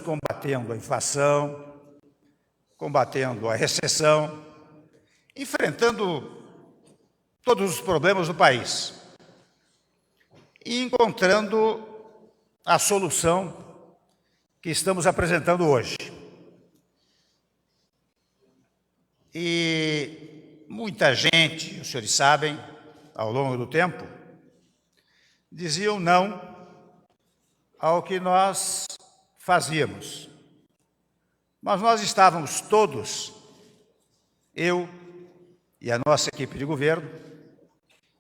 combatendo a inflação, combatendo a recessão, enfrentando todos os problemas do país e encontrando a solução que estamos apresentando hoje. E muita gente, os senhores sabem, ao longo do tempo, diziam não ao que nós fazíamos. Mas nós estávamos todos, eu e a nossa equipe de governo,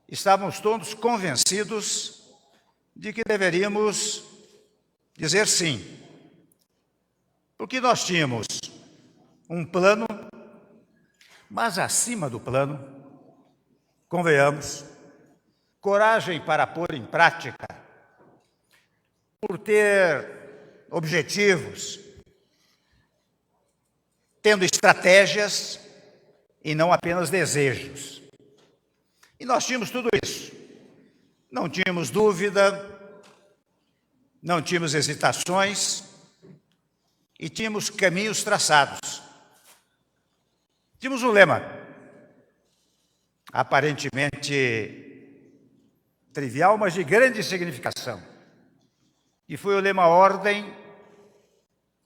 estávamos todos convencidos de que deveríamos dizer sim, porque nós tínhamos um plano, mas acima do plano, convenhamos, coragem para pôr em prática, por ter objetivos, tendo estratégias e não apenas desejos. E nós tínhamos tudo isso. Não tínhamos dúvida, não tínhamos hesitações e tínhamos caminhos traçados. Tínhamos um lema, aparentemente trivial, mas de grande significação. E foi o lema Ordem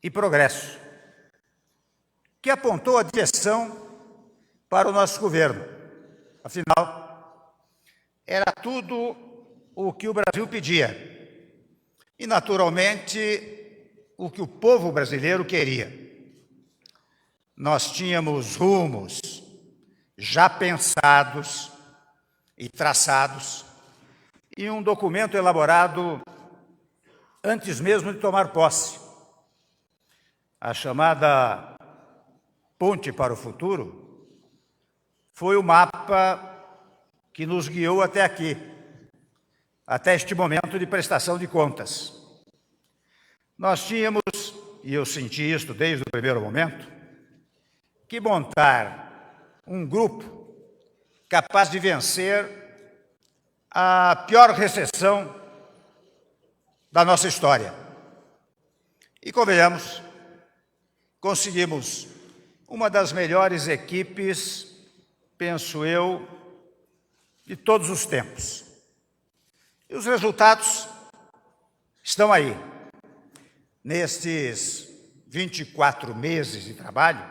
e Progresso, que apontou a direção para o nosso governo. Afinal, era tudo o que o Brasil pedia e, naturalmente, o que o povo brasileiro queria. Nós tínhamos rumos já pensados e traçados e um documento elaborado antes mesmo de tomar posse. A chamada Ponte para o Futuro foi o mapa que nos guiou até aqui, até este momento de prestação de contas. Nós tínhamos, e eu senti isso desde o primeiro momento, que montar um grupo capaz de vencer a pior recessão da nossa história. E, convenhamos, conseguimos uma das melhores equipes, penso eu, de todos os tempos. E os resultados estão aí. Nestes 24 meses de trabalho,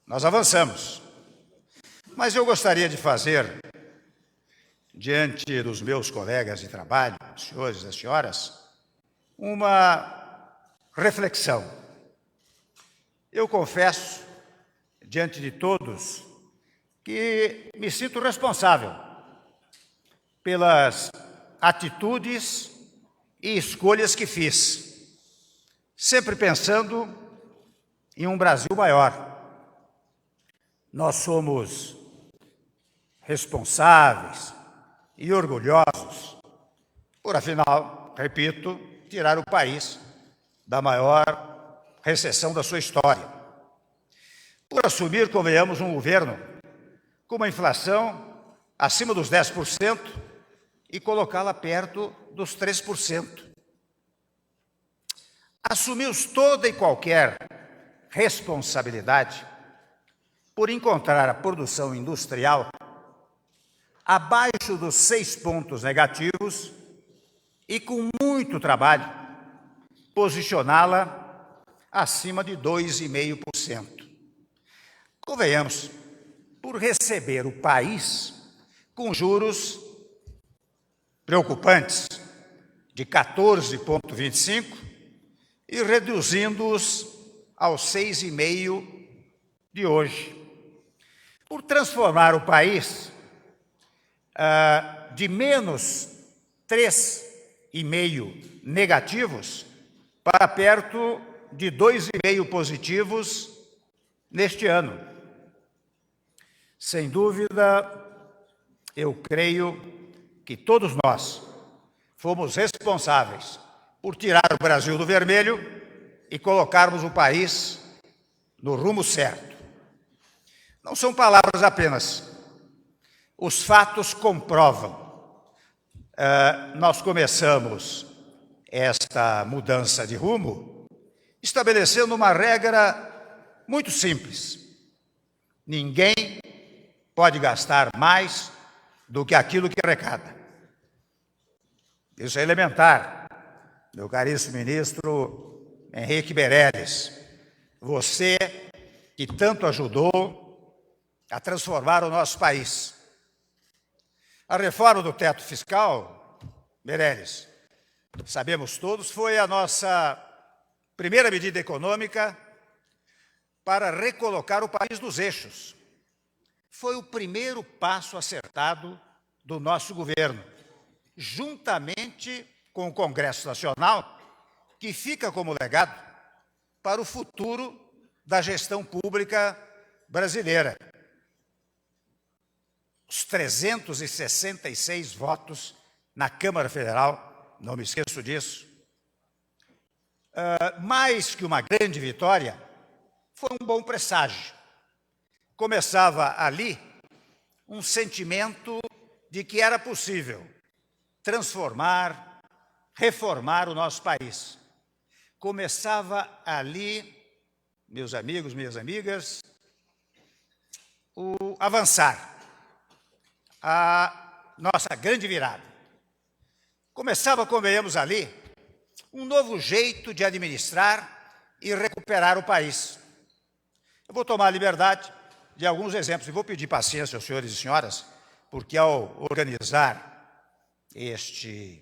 nós avançamos. Mas eu gostaria de fazer, diante dos meus colegas de trabalho, os senhores e as senhoras, uma reflexão. Eu confesso, diante de todos, que me sinto responsável pelas atitudes e escolhas que fiz, sempre pensando em um Brasil maior. Nós somos responsáveis e orgulhosos por, afinal, repito, tirar o país da maior recessão da sua história. Por assumir, convenhamos, um governo com uma inflação acima dos 10% e colocá-la perto dos 3%. Assumimos toda e qualquer responsabilidade por encontrar a produção industrial abaixo dos 6 pontos negativos e, com muito trabalho, posicioná-la acima de 2,5%. Convenhamos, por receber o país com juros preocupantes de 14,25% e reduzindo-os aos 6,5% de hoje. Por transformar o país de menos 3,5% negativos para perto de 2,5% positivos neste ano. Sem dúvida, eu creio que todos nós fomos responsáveis por tirar o Brasil do vermelho e colocarmos o país no rumo certo. Não são palavras apenas. Os fatos comprovam. Nós começamos esta mudança de rumo estabelecendo uma regra muito simples: ninguém pode gastar mais do que aquilo que arrecada. Isso é elementar, meu caríssimo ministro Henrique Meirelles, você que tanto ajudou a transformar o nosso país. A reforma do teto fiscal, Meirelles, sabemos todos, foi a nossa primeira medida econômica para recolocar o país nos eixos. Foi o primeiro passo acertado do nosso governo, juntamente com o Congresso Nacional, que fica como legado para o futuro da gestão pública brasileira. Os 366 votos na Câmara Federal, não me esqueço disso. Mais que uma grande vitória, foi um bom presságio. Começava ali um sentimento de que era possível transformar, reformar o nosso país. Começava ali, meus amigos, minhas amigas, o avançar, a nossa grande virada. Começava, como veíamos ali, um novo jeito de administrar e recuperar o país. Eu vou tomar a liberdade de alguns exemplos e vou pedir paciência aos senhores e senhoras, porque ao organizar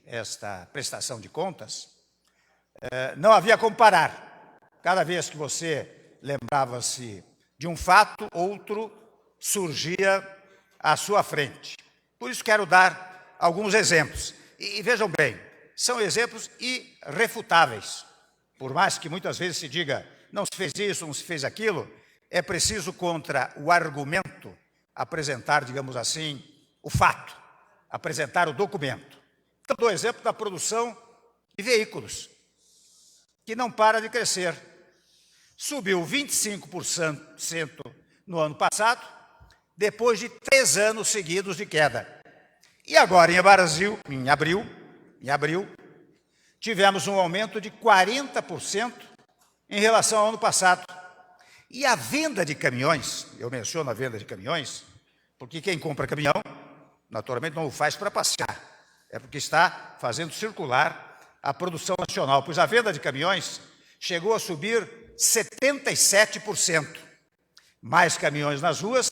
esta prestação de contas, não havia como parar. Cada vez que você lembrava-se de um fato, outro surgia à sua frente. Por isso quero dar alguns exemplos. E vejam bem, são exemplos irrefutáveis. Por mais que muitas vezes se diga, não se fez isso, não se fez aquilo, é preciso, contra o argumento, apresentar, digamos assim, o fato, apresentar o documento. Então, dou exemplo da produção de veículos, que não para de crescer. Subiu 25% no ano passado, depois de 3 anos seguidos de queda. E agora, em abril, tivemos um aumento de 40% em relação ao ano passado. E a venda de caminhões, eu menciono a venda de caminhões, porque quem compra caminhão, naturalmente não o faz para passear, é porque está fazendo circular a produção nacional, pois a venda de caminhões chegou a subir 77%. Mais caminhões nas ruas,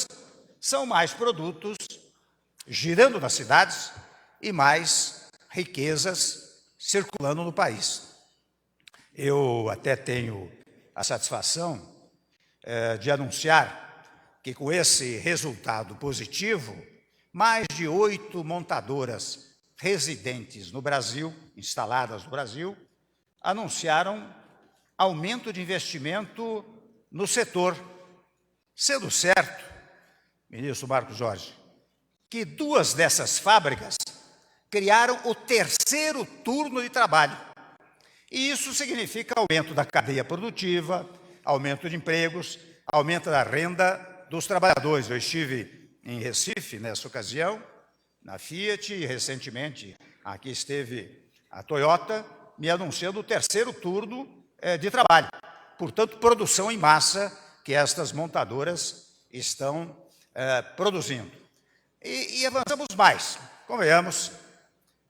são mais produtos girando nas cidades e mais riquezas circulando no país. Eu até tenho a satisfação de anunciar que, com esse resultado positivo, mais de 8 montadoras residentes no Brasil, instaladas no Brasil, anunciaram aumento de investimento no setor, sendo certo, ministro Marcos Jorge, que 2 dessas fábricas criaram o 3º turno de trabalho. E isso significa aumento da cadeia produtiva, aumento de empregos, aumento da renda dos trabalhadores. Eu estive em Recife nessa ocasião, na Fiat, e recentemente aqui esteve a Toyota, me anunciando o 3º turno de trabalho. Portanto, produção em massa que estas montadoras estão produzindo. E avançamos mais. Convenhamos,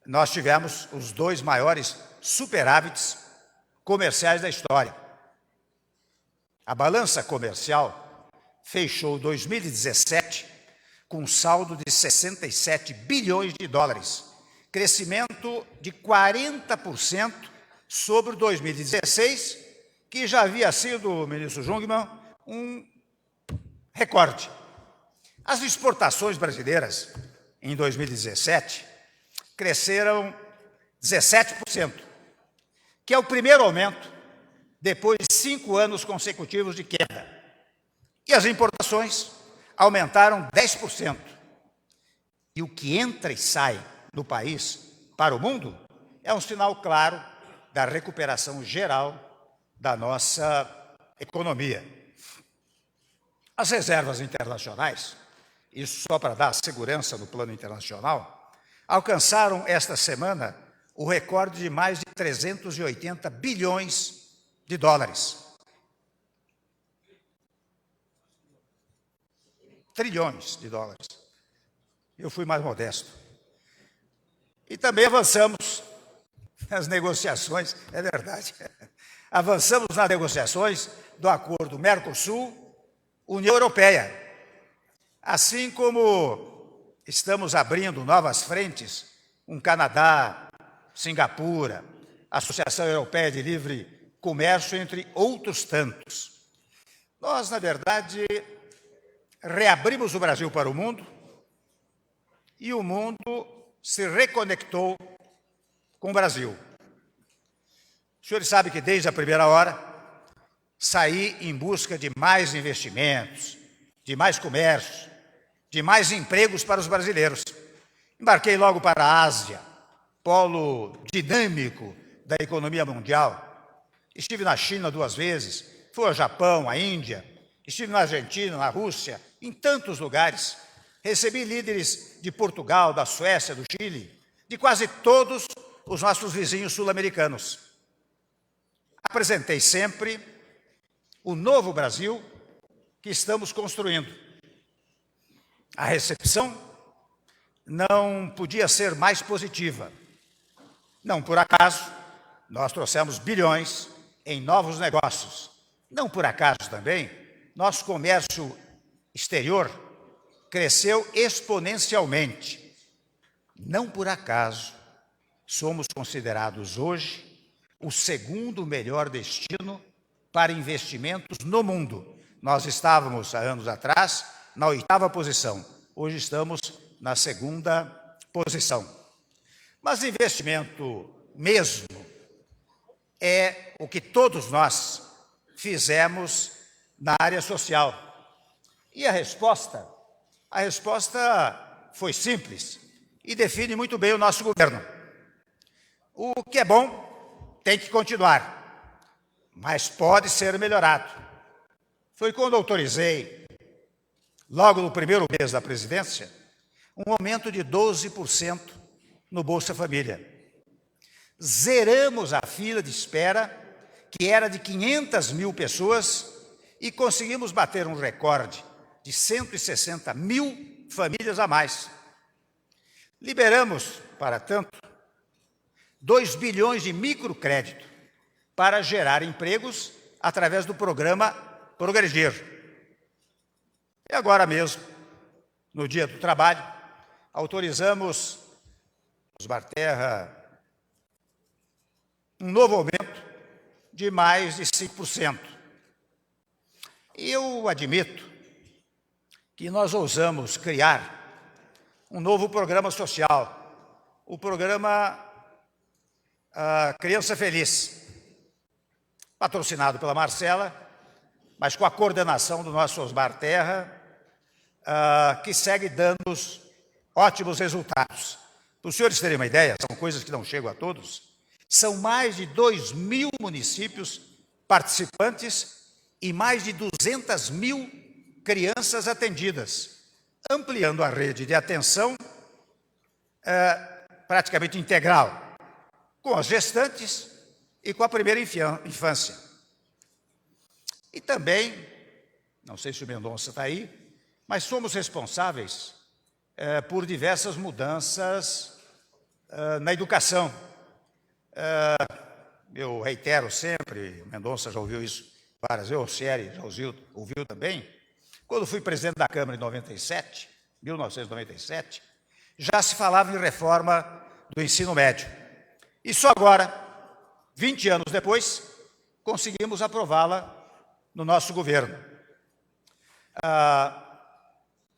nós tivemos os 2 maiores superávites comerciais da história. A balança comercial fechou 2017 com um saldo de 67 bilhões de dólares, crescimento de 40% sobre 2016, que já havia sido, ministro Jungmann, um recorde. As exportações brasileiras, em 2017, cresceram 17%, que é o primeiro aumento depois de 5 anos consecutivos de queda. E as importações aumentaram 10%. E o que entra e sai no país para o mundo é um sinal claro da recuperação geral da nossa economia. As reservas internacionais, isso só para dar segurança no plano internacional, alcançaram esta semana o recorde de mais de 380 bilhões de dólares. Trilhões de dólares. Eu fui mais modesto. E também avançamos nas negociações, é verdade, avançamos nas negociações do acordo Mercosul-União Europeia, assim como estamos abrindo novas frentes, um Canadá, Singapura, Associação Europeia de Livre Comércio, entre outros tantos. Nós, na verdade, reabrimos o Brasil para o mundo e o mundo se reconectou com o Brasil. Os senhores sabem que desde a primeira hora saí em busca de mais investimentos, de mais comércio, de mais empregos para os brasileiros. Embarquei logo para a Ásia, polo dinâmico da economia mundial. Estive na China 2 vezes, fui ao Japão, à Índia, estive na Argentina, na Rússia, em tantos lugares. Recebi líderes de Portugal, da Suécia, do Chile, de quase todos os nossos vizinhos sul-americanos. Apresentei sempre o novo Brasil que estamos construindo. A recepção não podia ser mais positiva. Não por acaso, nós trouxemos bilhões em novos negócios. Não por acaso também, nosso comércio exterior cresceu exponencialmente. Não por acaso, somos considerados hoje o segundo melhor destino para investimentos no mundo. Nós estávamos, há anos atrás, na 8ª posição. Hoje estamos na 2ª posição. Mas investimento mesmo é o que todos nós fizemos na área social. E a resposta foi simples e define muito bem o nosso governo. O que é bom tem que continuar, mas pode ser melhorado. Foi quando autorizei, logo no primeiro mês da presidência, um aumento de 12% no Bolsa Família. Zeramos a fila de espera, que era de 500 mil pessoas, e conseguimos bater um recorde de 160 mil famílias a mais. Liberamos, para tanto, 2 bilhões de microcrédito para gerar empregos através do programa Progredir. E agora mesmo, no Dia do Trabalho, autorizamos, Osmar Terra, um novo aumento de mais de 5%. Eu admito que nós ousamos criar um novo programa social, o programa Criança Feliz, patrocinado pela Marcela, mas com a coordenação do nosso Osmar Terra, que segue dando ótimos resultados. Para os senhores terem uma ideia, são coisas que não chegam a todos, são mais de 2.000 municípios participantes e mais de 200 mil crianças atendidas, ampliando a rede de atenção praticamente integral, com as gestantes e com a primeira infância. E também, não sei se o Mendonça está aí, mas somos responsáveis por diversas mudanças na educação. Eu reitero sempre, o Mendonça já ouviu isso várias vezes, o Cieri já ouviu também, quando fui presidente da Câmara em 1997, já se falava em reforma do ensino médio. E só agora, 20 anos depois, conseguimos aprová-la no nosso governo.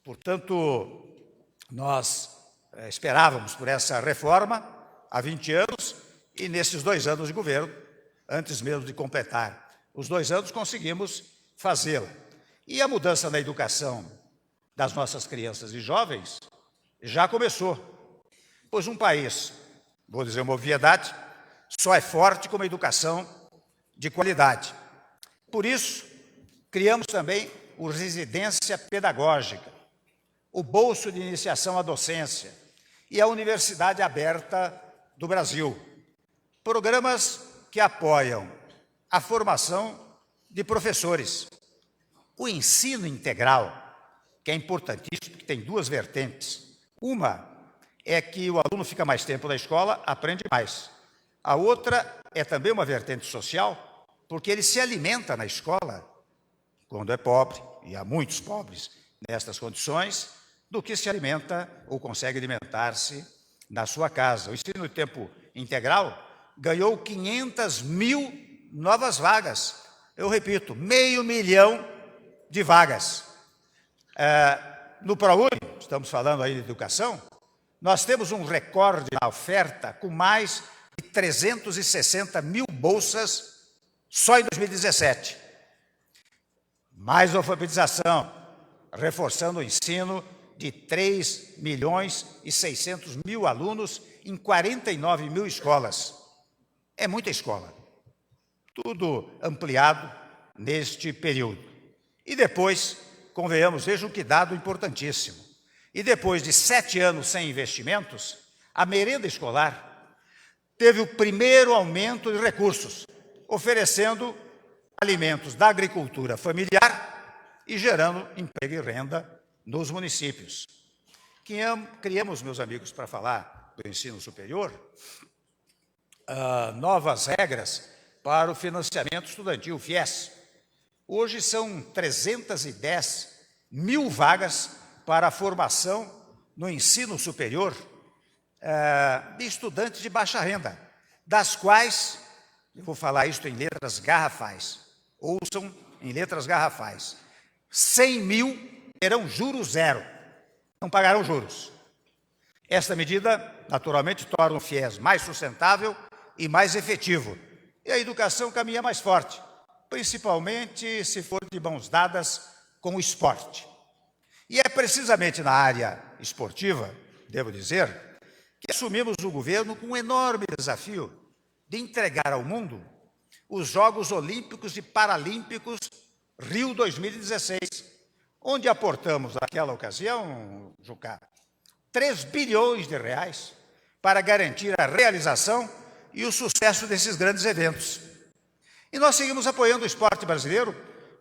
Portanto, nós esperávamos por essa reforma há 20 anos e nesses 2 anos de governo, antes mesmo de completar os 2 anos, conseguimos fazê-la. E a mudança na educação das nossas crianças e jovens já começou, pois um país, vou dizer uma obviedade, só é forte com uma educação de qualidade. Por isso, criamos também o Residência Pedagógica, o Bolso de Iniciação à Docência e a Universidade Aberta do Brasil. Programas que apoiam a formação de professores. O ensino integral, que é importantíssimo, porque tem duas vertentes. Uma é que o aluno fica mais tempo na escola, aprende mais. A outra é também uma vertente social, porque ele se alimenta na escola, quando é pobre, e há muitos pobres nestas condições, do que se alimenta ou consegue alimentar-se na sua casa. O ensino de tempo integral ganhou 500 mil novas vagas. Eu repito, 500 mil de vagas. No ProUni, estamos falando aí de educação, nós temos um recorde na oferta com mais de 360 mil bolsas só em 2017. Mais alfabetização, reforçando o ensino de 3 milhões e 600 mil alunos em 49 mil escolas. É muita escola. Tudo ampliado neste período. E depois, convenhamos, vejam que dado importantíssimo. E depois de 7 anos sem investimentos, a merenda escolar teve o primeiro aumento de recursos, oferecendo alimentos da agricultura familiar e gerando emprego e renda nos municípios. Criamos, meus amigos, para falar do ensino superior, novas regras para o financiamento estudantil, FIES. Hoje são 310 mil vagas para a formação no ensino superior de estudantes de baixa renda, das quais, eu vou falar isto em letras garrafais, ouçam em letras garrafais, 100 mil terão juros zero, não pagarão juros. Esta medida, naturalmente, torna o FIES mais sustentável e mais efetivo. E a educação caminha mais forte, principalmente se for de mãos dadas com o esporte. E é precisamente na área esportiva, devo dizer, que assumimos o governo com um enorme desafio de entregar ao mundo os Jogos Olímpicos e Paralímpicos Rio 2016, onde aportamos, naquela ocasião, Jucá, 3 bilhões de reais para garantir a realização e o sucesso desses grandes eventos. E nós seguimos apoiando o esporte brasileiro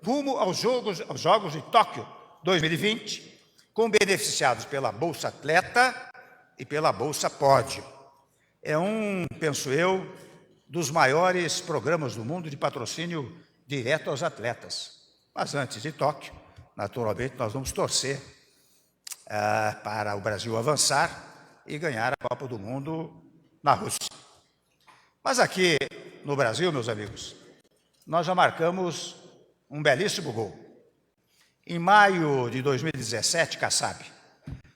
rumo aos Jogos de Tóquio 2020, com beneficiados pela Bolsa Atleta e pela Bolsa Pódio. É penso eu, dos maiores programas do mundo de patrocínio direto aos atletas. Mas antes de Tóquio, naturalmente, nós vamos torcer para o Brasil avançar e ganhar a Copa do Mundo na Rússia. Mas aqui no Brasil, meus amigos, nós já marcamos um belíssimo gol. Em maio de 2017, Kassab,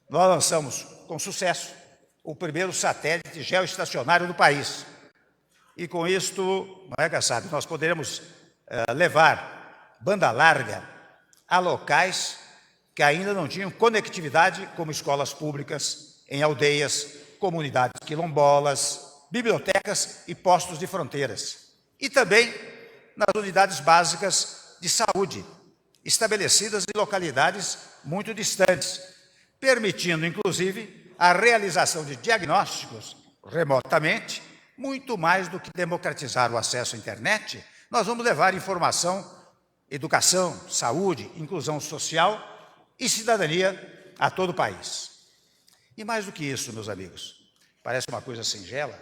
nós lançamos com sucesso o primeiro satélite geoestacionário do país. E com isto, não é, Kassab, nós poderemos levar banda larga a locais que ainda não tinham conectividade, como escolas públicas, em aldeias, comunidades quilombolas, bibliotecas e postos de fronteiras. E também nas unidades básicas de saúde, estabelecidas em localidades muito distantes, permitindo, inclusive, a realização de diagnósticos remotamente. Muito mais do que democratizar o acesso à internet, nós vamos levar informação, educação, saúde, inclusão social e cidadania a todo o país. E mais do que isso, meus amigos, parece uma coisa singela,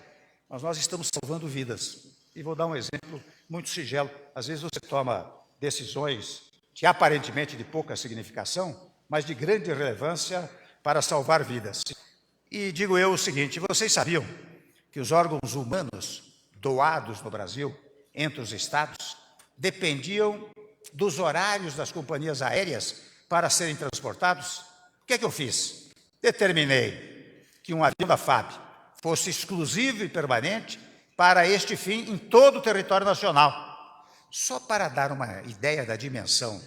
mas nós estamos salvando vidas. E vou dar um exemplo muito singelo. Às vezes você toma decisões que aparentemente de pouca significação, mas de grande relevância para salvar vidas. E digo eu o seguinte, vocês sabiam que os órgãos humanos doados no Brasil, entre os estados, dependiam dos horários das companhias aéreas para serem transportados? O que é que eu fiz? Determinei que um avião da FAB fosse exclusivo e permanente para este fim em todo o território nacional. Só para dar uma ideia da dimensão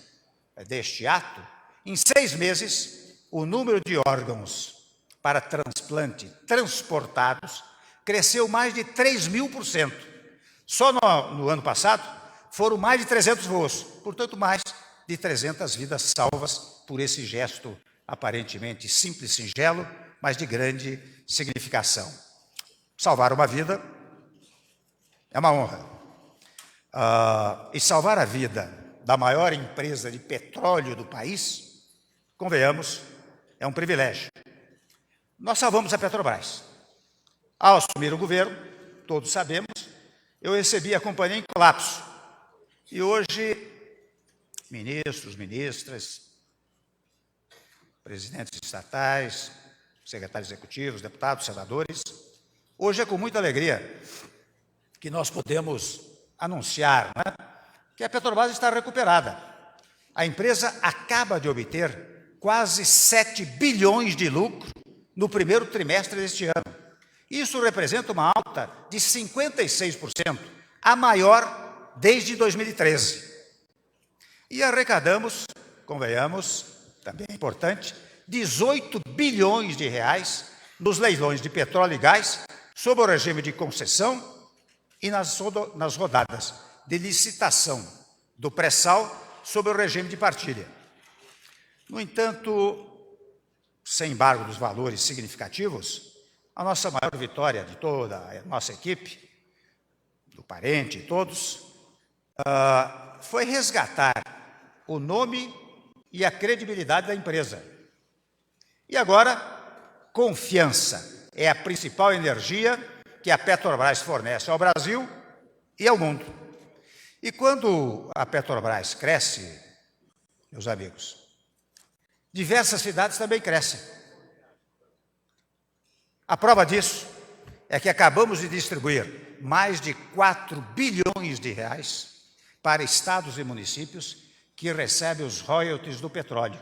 deste ato, em 6 meses, o número de órgãos para transplante transportados cresceu mais de 3.000%. Só no ano passado, foram mais de 300 voos, portanto, mais de 300 vidas salvas por esse gesto aparentemente simples, singelo, mas de grande significação. Salvar uma vida é uma honra. e salvar a vida da maior empresa de petróleo do país, convenhamos, é um privilégio. Nós salvamos a Petrobras. Ao assumir o governo, todos sabemos, eu recebi a companhia em colapso. E hoje, ministros, ministras, presidentes estatais, secretários executivos, deputados, senadores, hoje é com muita alegria que nós podemos anunciar, né, que a Petrobras está recuperada. A empresa acaba de obter quase 7 bilhões de lucro no primeiro trimestre deste ano. Isso representa uma alta de 56%, a maior desde 2013. E arrecadamos, convenhamos, também é importante, 18 bilhões de reais nos leilões de petróleo e gás, sob o regime de concessão e nas rodadas de licitação do pré-sal sob o regime de partilha. No entanto, sem embargo dos valores significativos, a nossa maior vitória de toda a nossa equipe, do Parente e todos, foi resgatar o nome e a credibilidade da empresa. E agora, confiança é a principal energia que a Petrobras fornece ao Brasil e ao mundo. E quando a Petrobras cresce, meus amigos, diversas cidades também crescem. A prova disso é que acabamos de distribuir mais de 4 bilhões de reais para estados e municípios que recebem os royalties do petróleo.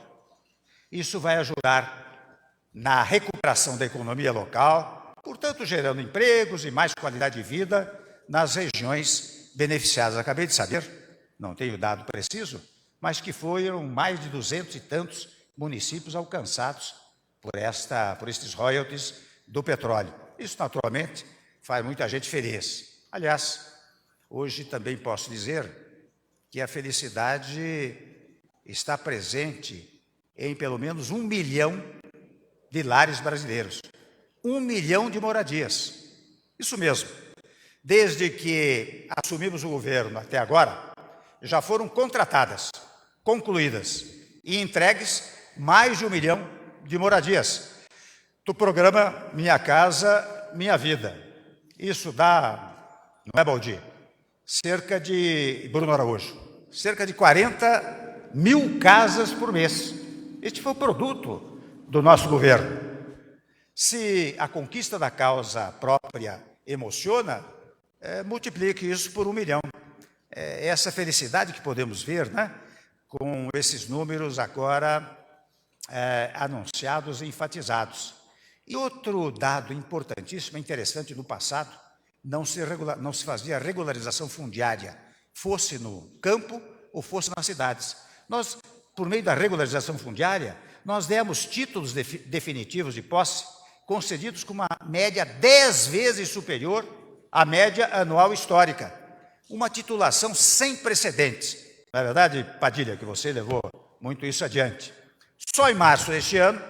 Isso vai ajudar na recuperação da economia local, portanto, gerando empregos e mais qualidade de vida nas regiões beneficiadas. Acabei de saber, não tenho dado preciso, mas que foram mais de 200 e tantos municípios alcançados por estes royalties do petróleo. Isso, naturalmente, faz muita gente feliz. Aliás, hoje também posso dizer que a felicidade está presente em pelo menos 1 milhão de lares brasileiros. 1 milhão de moradias. Isso mesmo. Desde que assumimos o governo até agora, já foram contratadas, concluídas e entregues mais de 1 milhão de moradias do programa Minha Casa, Minha Vida. Isso dá, não é, Baldi? Bruno Araújo, cerca de 40 mil casas por mês. Este foi o produto do nosso governo. Se a conquista da causa própria emociona, multiplique isso por 1 milhão. Essa felicidade que podemos ver, né, com esses números agora anunciados e enfatizados. E outro dado importantíssimo, interessante, no passado, não se fazia regularização fundiária, fosse no campo ou fosse nas cidades. Nós, por meio da regularização fundiária, nós demos títulos definitivos de posse, concedidos com uma média 10 vezes superior à média anual histórica. Uma titulação sem precedentes. Não é verdade, Padilha, que você levou muito isso adiante? Só em março deste ano,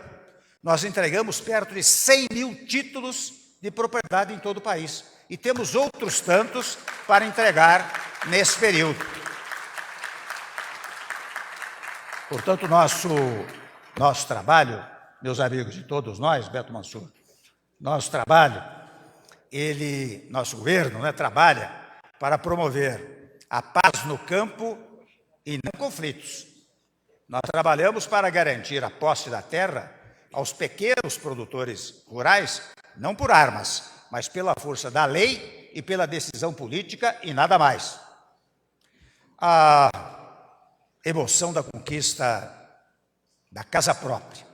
nós entregamos perto de 100 mil títulos de propriedade em todo o país. E temos outros tantos para entregar nesse período. Portanto, nosso trabalho, meus amigos e todos nós, Beto Mansur, nosso governo, né, trabalha para promover a paz no campo e não conflitos. Nós trabalhamos para garantir a posse da terra aos pequenos produtores rurais, não por armas, mas pela força da lei e pela decisão política e nada mais. A emoção da conquista da casa própria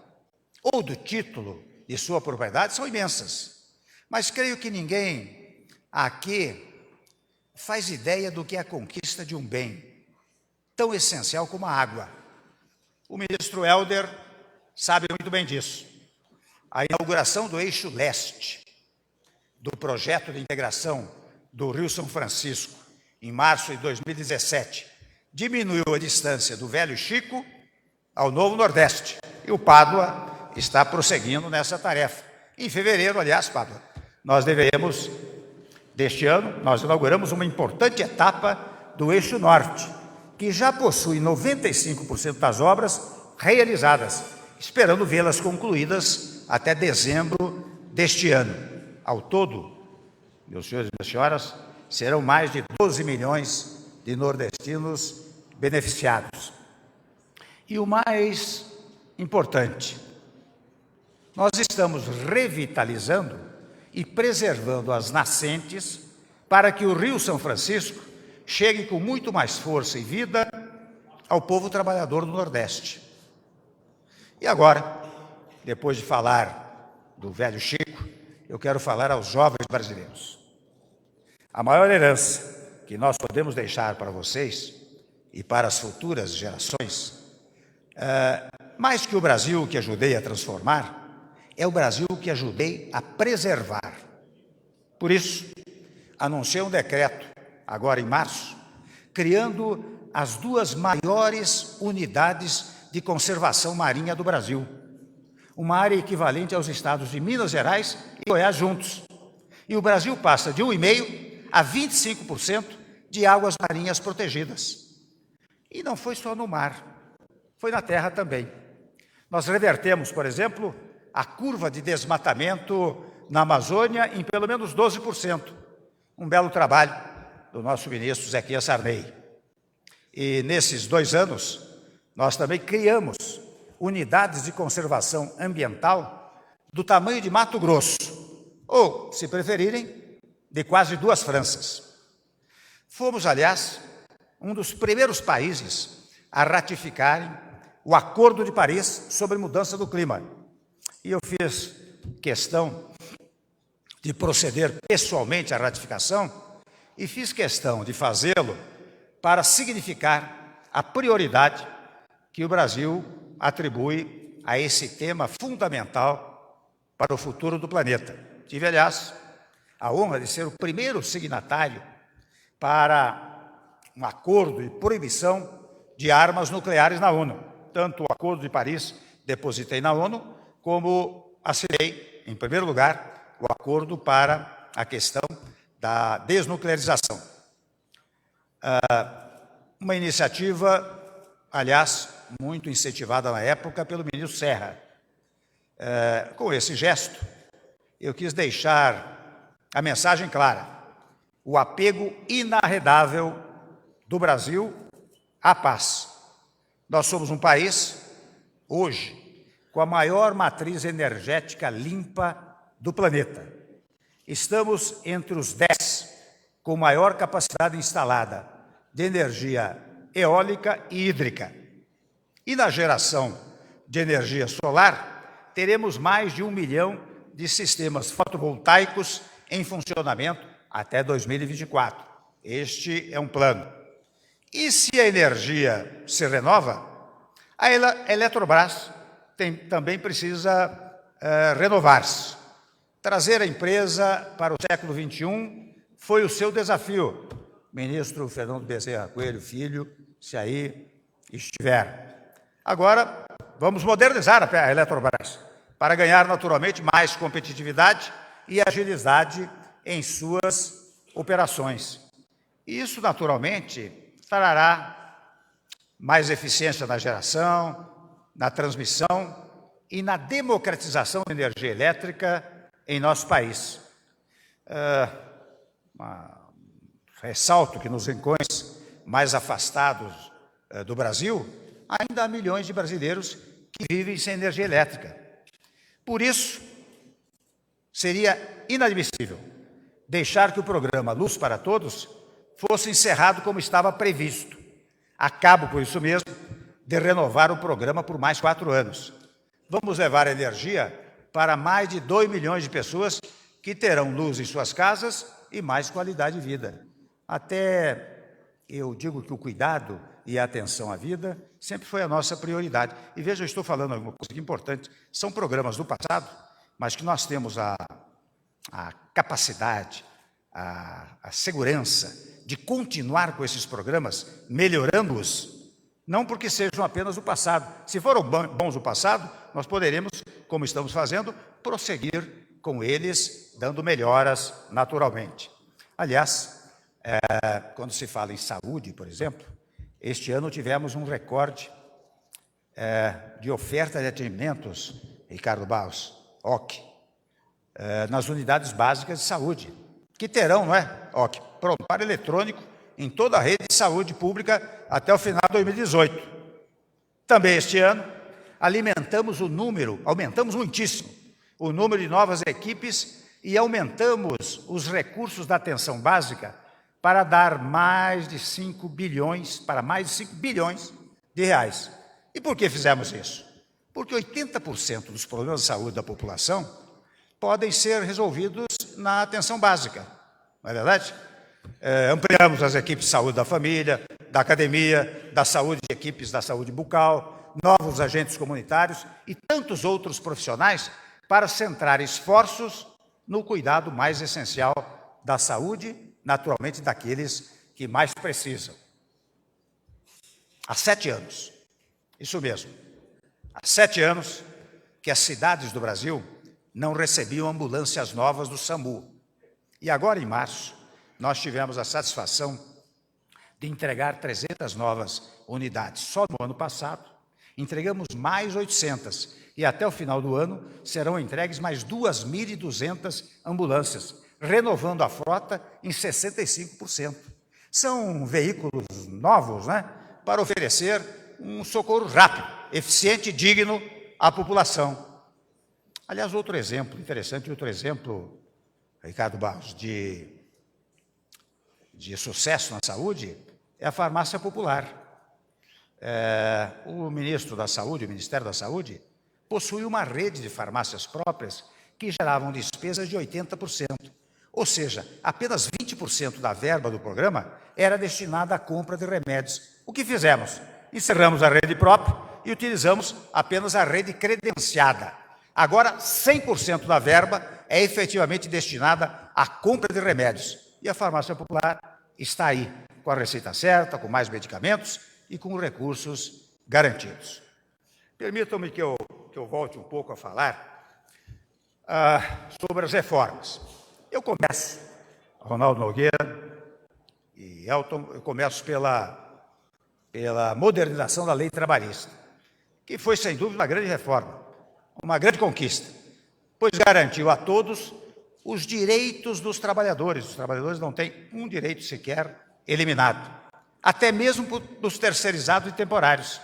ou do título de sua propriedade são imensas, mas creio que ninguém aqui faz ideia do que é a conquista de um bem tão essencial como a água. O ministro Helder sabe muito bem disso. A inauguração do eixo leste do projeto de integração do Rio São Francisco, em março de 2017, diminuiu a distância do Velho Chico ao Novo Nordeste. E o Pádua está prosseguindo nessa tarefa. Em fevereiro, aliás, Pádua, deste ano, nós inauguramos uma importante etapa do Eixo Norte, que já possui 95% das obras realizadas, esperando vê-las concluídas até dezembro deste ano. Ao todo, meus senhores e minhas senhoras, serão mais de 12 milhões de nordestinos beneficiados. E o mais importante, nós estamos revitalizando e preservando as nascentes para que o Rio São Francisco chegue com muito mais força e vida ao povo trabalhador do Nordeste. E agora, depois de falar do velho Chico, eu quero falar aos jovens brasileiros. A maior herança que nós podemos deixar para vocês e para as futuras gerações, mais que o Brasil que ajudei a transformar, é o Brasil que ajudei a preservar. Por isso, anunciei um decreto, agora em março, criando as 2 maiores unidades de conservação marinha do Brasil. Uma área equivalente aos estados de Minas Gerais e Goiás juntos. E o Brasil passa de 1,5% a 25% de águas marinhas protegidas. E não foi só no mar, foi na terra também. Nós revertemos, por exemplo, a curva de desmatamento na Amazônia em pelo menos 12%. Um belo trabalho do nosso ministro Zequias Sarney. E nesses 2 anos, nós também criamos unidades de conservação ambiental do tamanho de Mato Grosso, ou, se preferirem, de quase 2 Franças. Fomos, aliás, um dos primeiros países a ratificarem o Acordo de Paris sobre mudança do clima. E eu fiz questão de proceder pessoalmente à ratificação e fiz questão de fazê-lo para significar a prioridade que o Brasil atribui a esse tema fundamental para o futuro do planeta. Tive, aliás, a honra de ser o primeiro signatário para um acordo de proibição de armas nucleares na ONU. Tanto o Acordo de Paris depositei na ONU, como assinei, em primeiro lugar, o acordo para a questão da desnuclearização. Uma iniciativa, aliás, muito incentivada na época pelo ministro Serra. Com esse gesto, eu quis deixar a mensagem clara: o apego inarredável do Brasil à paz. Nós somos um país, hoje, com a maior matriz energética limpa do planeta. Estamos entre os 10 com maior capacidade instalada de energia eólica e hídrica. E na geração de energia solar, teremos mais de 1 milhão de sistemas fotovoltaicos em funcionamento até 2024. Este é um plano. E se a energia se renova, a Eletrobras também precisa renovar-se. Trazer a empresa para o século XXI foi o seu desafio, ministro Fernando Bezerra Coelho Filho, se aí estiver. Agora, vamos modernizar a Eletrobras para ganhar naturalmente mais competitividade e agilidade em suas operações. Isso, naturalmente, trará mais eficiência na geração, na transmissão e na democratização da energia elétrica em nosso país. Ressalto que nos rincões mais afastados do Brasil, ainda há milhões de brasileiros que vivem sem energia elétrica. Por isso, seria inadmissível deixar que o programa Luz para Todos fosse encerrado como estava previsto. Acabo, por isso mesmo, de renovar o programa por mais 4 anos. Vamos levar energia para mais de 2 milhões de pessoas que terão luz em suas casas e mais qualidade de vida. Até eu digo que o cuidado e a atenção à vida sempre foi a nossa prioridade. E veja, eu estou falando alguma coisa importante. São programas do passado, mas que nós temos a capacidade, a segurança de continuar com esses programas, melhorando-os, não porque sejam apenas o passado. Se foram bons o passado, nós poderemos, como estamos fazendo, prosseguir com eles, dando melhoras naturalmente. Aliás, Quando se fala em saúde, por exemplo, este ano tivemos um recorde de oferta de atendimentos, Ricardo Barros, OC, nas unidades básicas de saúde, que terão, não é, OC, prontuário eletrônico em toda a rede de saúde pública até o final de 2018. Também este ano, aumentamos muitíssimo o número de novas equipes e aumentamos os recursos da atenção básica para dar mais de 5 bilhões de reais. E por que fizemos isso? Porque 80% dos problemas de saúde da população podem ser resolvidos na atenção básica, não é verdade? Ampliamos as equipes de saúde da família, da academia, da saúde, equipes da saúde bucal, novos agentes comunitários e tantos outros profissionais para centrar esforços no cuidado mais essencial da saúde, naturalmente daqueles que mais precisam. Há 7 anos, isso mesmo, há 7 anos que as cidades do Brasil não recebiam ambulâncias novas do SAMU. E agora, em março, nós tivemos a satisfação de entregar 300 novas unidades. Só no ano passado, entregamos mais 800 e até o final do ano serão entregues mais 2.200 ambulâncias, renovando a frota em 65%. São veículos novos, né, para oferecer um socorro rápido, eficiente e digno à população. Aliás, outro exemplo interessante, Ricardo Barros, de sucesso na saúde é a farmácia popular. O ministro da Saúde, o Ministério da Saúde, possui uma rede de farmácias próprias que geravam despesas de 80%. Ou seja, apenas 20% da verba do programa era destinada à compra de remédios. O que fizemos? Encerramos a rede própria e utilizamos apenas a rede credenciada. Agora, 100% da verba é efetivamente destinada à compra de remédios. E a farmácia popular está aí, com a receita certa, com mais medicamentos e com recursos garantidos. Permitam-me que eu volte um pouco a falar sobre as reformas. Eu começo, Ronaldo Nogueira e Elton, eu começo pela modernização da lei trabalhista, que foi, sem dúvida, uma grande reforma, uma grande conquista, pois garantiu a todos os direitos dos trabalhadores. Os trabalhadores não têm um direito sequer eliminado, até mesmo dos terceirizados e temporários.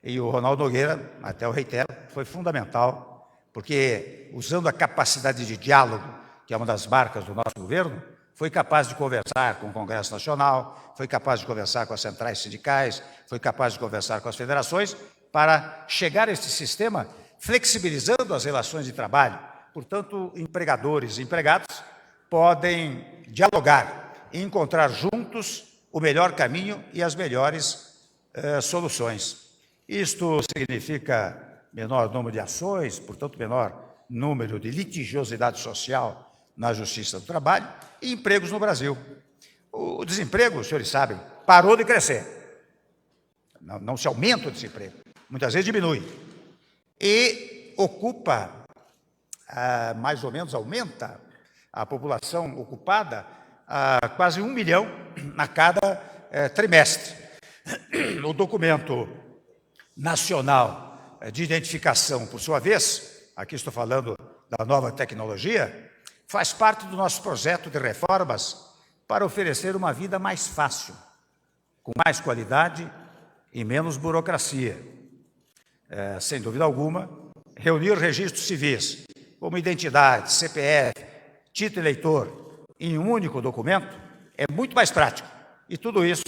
E o Ronaldo Nogueira, até eu reitero, foi fundamental, porque, usando a capacidade de diálogo, que é uma das marcas do nosso governo, foi capaz de conversar com o Congresso Nacional, foi capaz de conversar com as centrais sindicais, foi capaz de conversar com as federações, para chegar a este sistema flexibilizando as relações de trabalho. Portanto, empregadores e empregados podem dialogar e encontrar juntos o melhor caminho e as melhores soluções. Isto significa menor número de ações, portanto, menor número de litigiosidade social na Justiça do Trabalho e empregos no Brasil. O desemprego, os senhores sabem, parou de crescer. Não se aumenta o desemprego, muitas vezes diminui. E ocupa, mais ou menos aumenta a população ocupada a quase 1 milhão a cada trimestre. O documento nacional de identificação, por sua vez, aqui estou falando da nova tecnologia, faz parte do nosso projeto de reformas para oferecer uma vida mais fácil, com mais qualidade e menos burocracia. Sem dúvida alguma, reunir registros civis, como identidade, CPF, título eleitor, em um único documento, é muito mais prático. E tudo isso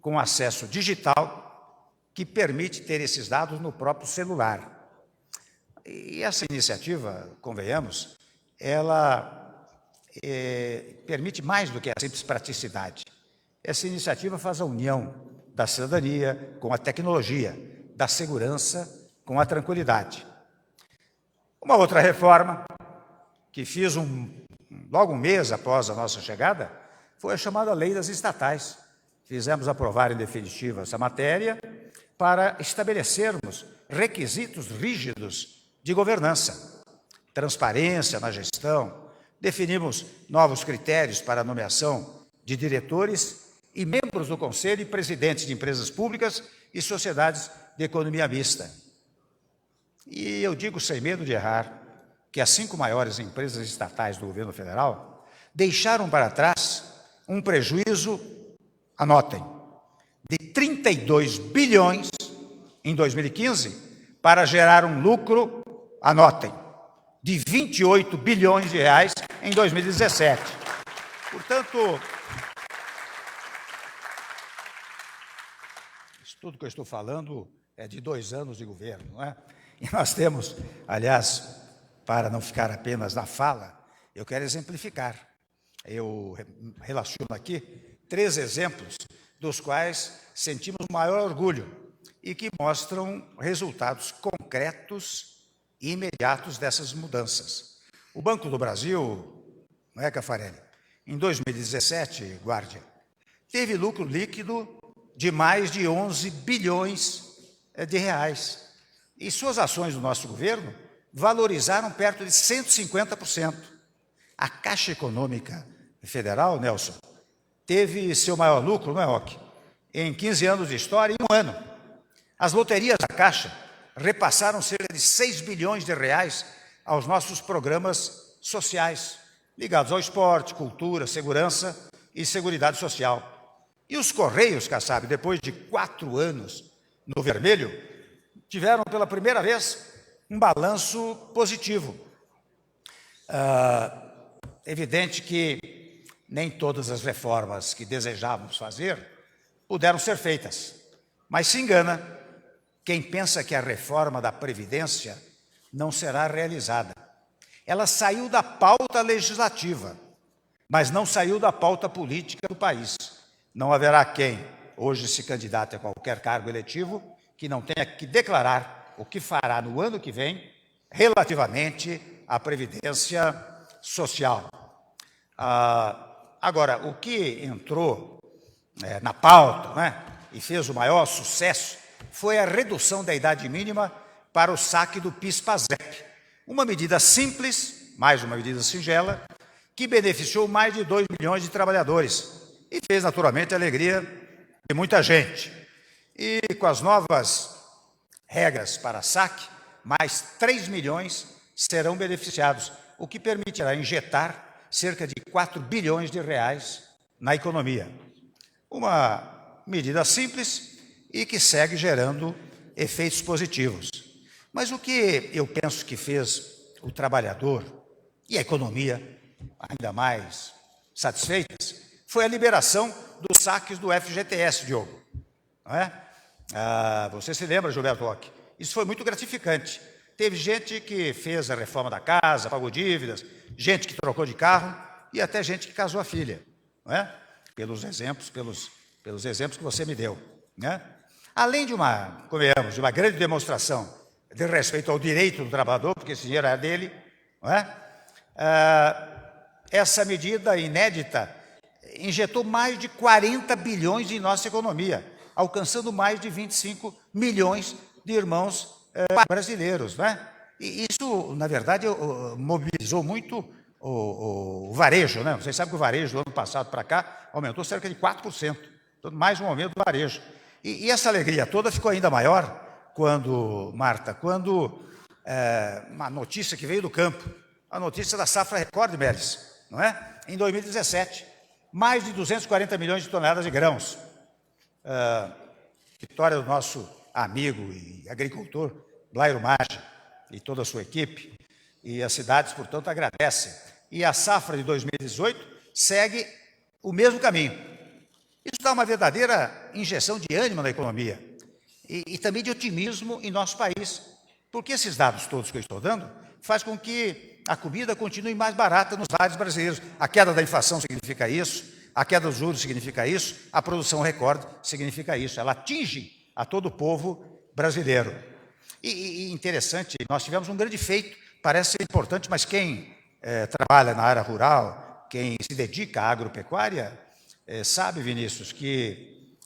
com acesso digital, que permite ter esses dados no próprio celular. E essa iniciativa, convenhamos, ela permite mais do que a simples praticidade. Essa iniciativa faz a união da cidadania com a tecnologia, da segurança com a tranquilidade. Uma outra reforma que fiz logo um mês após a nossa chegada foi a chamada Lei das Estatais. Fizemos aprovar em definitivo essa matéria para estabelecermos requisitos rígidos de governança, transparência na gestão, definimos novos critérios para a nomeação de diretores e membros do conselho e presidentes de empresas públicas e sociedades de economia mista. E eu digo sem medo de errar que as 5 maiores empresas estatais do governo federal deixaram para trás um prejuízo, anotem, de 32 bilhões em 2015 para gerar um lucro, anotem, de 28 bilhões de reais em 2017. Portanto, isso tudo que eu estou falando é de 2 anos de governo, não é? E nós temos, aliás, para não ficar apenas na fala, eu quero exemplificar. Eu relaciono aqui 3 exemplos dos quais sentimos maior orgulho e que mostram resultados concretos e imediatos dessas mudanças. O Banco do Brasil, não é, Caffarelli? Em 2017, guarde, teve lucro líquido de mais de 11 bilhões de reais. E suas ações do nosso governo valorizaram perto de 150%. A Caixa Econômica Federal, Nelson, teve seu maior lucro, não é, Ok? Em 15 anos de história, em um ano. As loterias da Caixa repassaram cerca de 6 bilhões de reais aos nossos programas sociais, ligados ao esporte, cultura, segurança e seguridade social. E os Correios, Kassab, depois de 4 anos no vermelho, tiveram pela primeira vez um balanço positivo. Evidente que nem todas as reformas que desejávamos fazer puderam ser feitas, mas se engana quem pensa que a reforma da Previdência não será realizada. Ela saiu da pauta legislativa, mas não saiu da pauta política do país. Não haverá quem hoje se candidate a qualquer cargo eletivo que não tenha que declarar o que fará no ano que vem relativamente à Previdência Social. Agora, o que entrou na pauta, né, e fez o maior sucesso foi a redução da idade mínima para o saque do PIS/PASEP. Uma medida simples, mais uma medida singela, que beneficiou mais de 2 milhões de trabalhadores e fez, naturalmente, a alegria de muita gente. E com as novas regras para saque, mais 3 milhões serão beneficiados, o que permitirá injetar cerca de 4 bilhões de reais na economia. Uma medida simples e que segue gerando efeitos positivos. Mas o que eu penso que fez o trabalhador e a economia ainda mais satisfeitas foi a liberação dos saques do FGTS, Diogo. Não é? Você se lembra, Gilberto Roque? Isso foi muito gratificante. Teve gente que fez a reforma da casa, pagou dívidas, gente que trocou de carro e até gente que casou a filha, não é? Pelos exemplos que você me deu, né? Além de uma grande demonstração de respeito ao direito do trabalhador, porque esse dinheiro é dele, não é? Essa medida inédita injetou mais de 40 bilhões em nossa economia, alcançando mais de 25 milhões de irmãos brasileiros, né? E isso, na verdade, mobilizou muito o varejo, né? Vocês sabem que o varejo do ano passado para cá aumentou cerca de 4%, então, mais um aumento do varejo. E essa alegria toda ficou ainda maior quando uma notícia que veio do campo, a notícia da safra recorde, Melis, não é? Em 2017, mais de 240 milhões de toneladas de grãos. Vitória do nosso amigo e agricultor, Blairo Maggi, e toda a sua equipe, e as cidades, portanto, agradecem. E a safra de 2018 segue o mesmo caminho. Isso dá uma verdadeira injeção de ânimo na economia e também de otimismo em nosso país, porque esses dados todos que eu estou dando faz com que a comida continue mais barata nos lares brasileiros. A queda da inflação significa isso, a queda dos juros significa isso, a produção recorde significa isso. Ela atinge a todo o povo brasileiro. E interessante, nós tivemos um grande feito, parece ser importante, mas quem trabalha na área rural, quem se dedica à agropecuária, sabe, Vinícius, que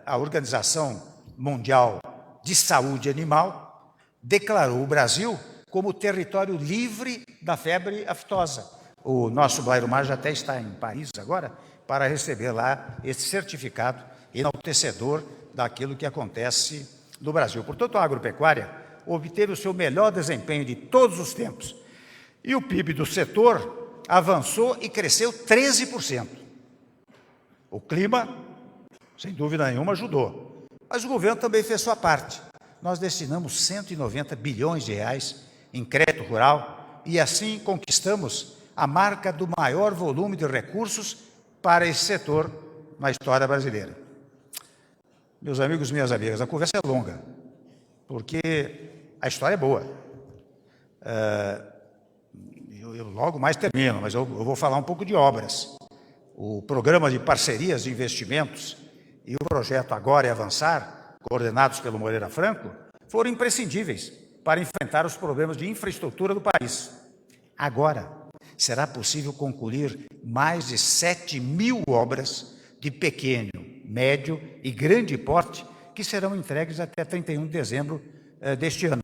a Organização Mundial de Saúde Animal declarou o Brasil como território livre da febre aftosa. O nosso Blairo Maggi até está em Paris agora, para receber lá esse certificado enaltecedor daquilo que acontece no Brasil. Portanto, a agropecuária obteve o seu melhor desempenho de todos os tempos. E o PIB do setor avançou e cresceu 13%. O clima, sem dúvida nenhuma, ajudou. Mas o governo também fez sua parte. Nós destinamos 190 bilhões de reais em crédito rural e assim conquistamos a marca do maior volume de recursos para esse setor na história brasileira. Meus amigos, minhas amigas, a conversa é longa, porque a história é boa. Eu logo mais termino, mas eu vou falar um pouco de obras. O programa de parcerias de investimentos e o projeto Agora e Avançar, coordenados pelo Moreira Franco, foram imprescindíveis para enfrentar os problemas de infraestrutura do país. Agora, será possível concluir mais de 7.000 obras de pequeno, médio e grande porte que serão entregues até 31 de dezembro deste ano.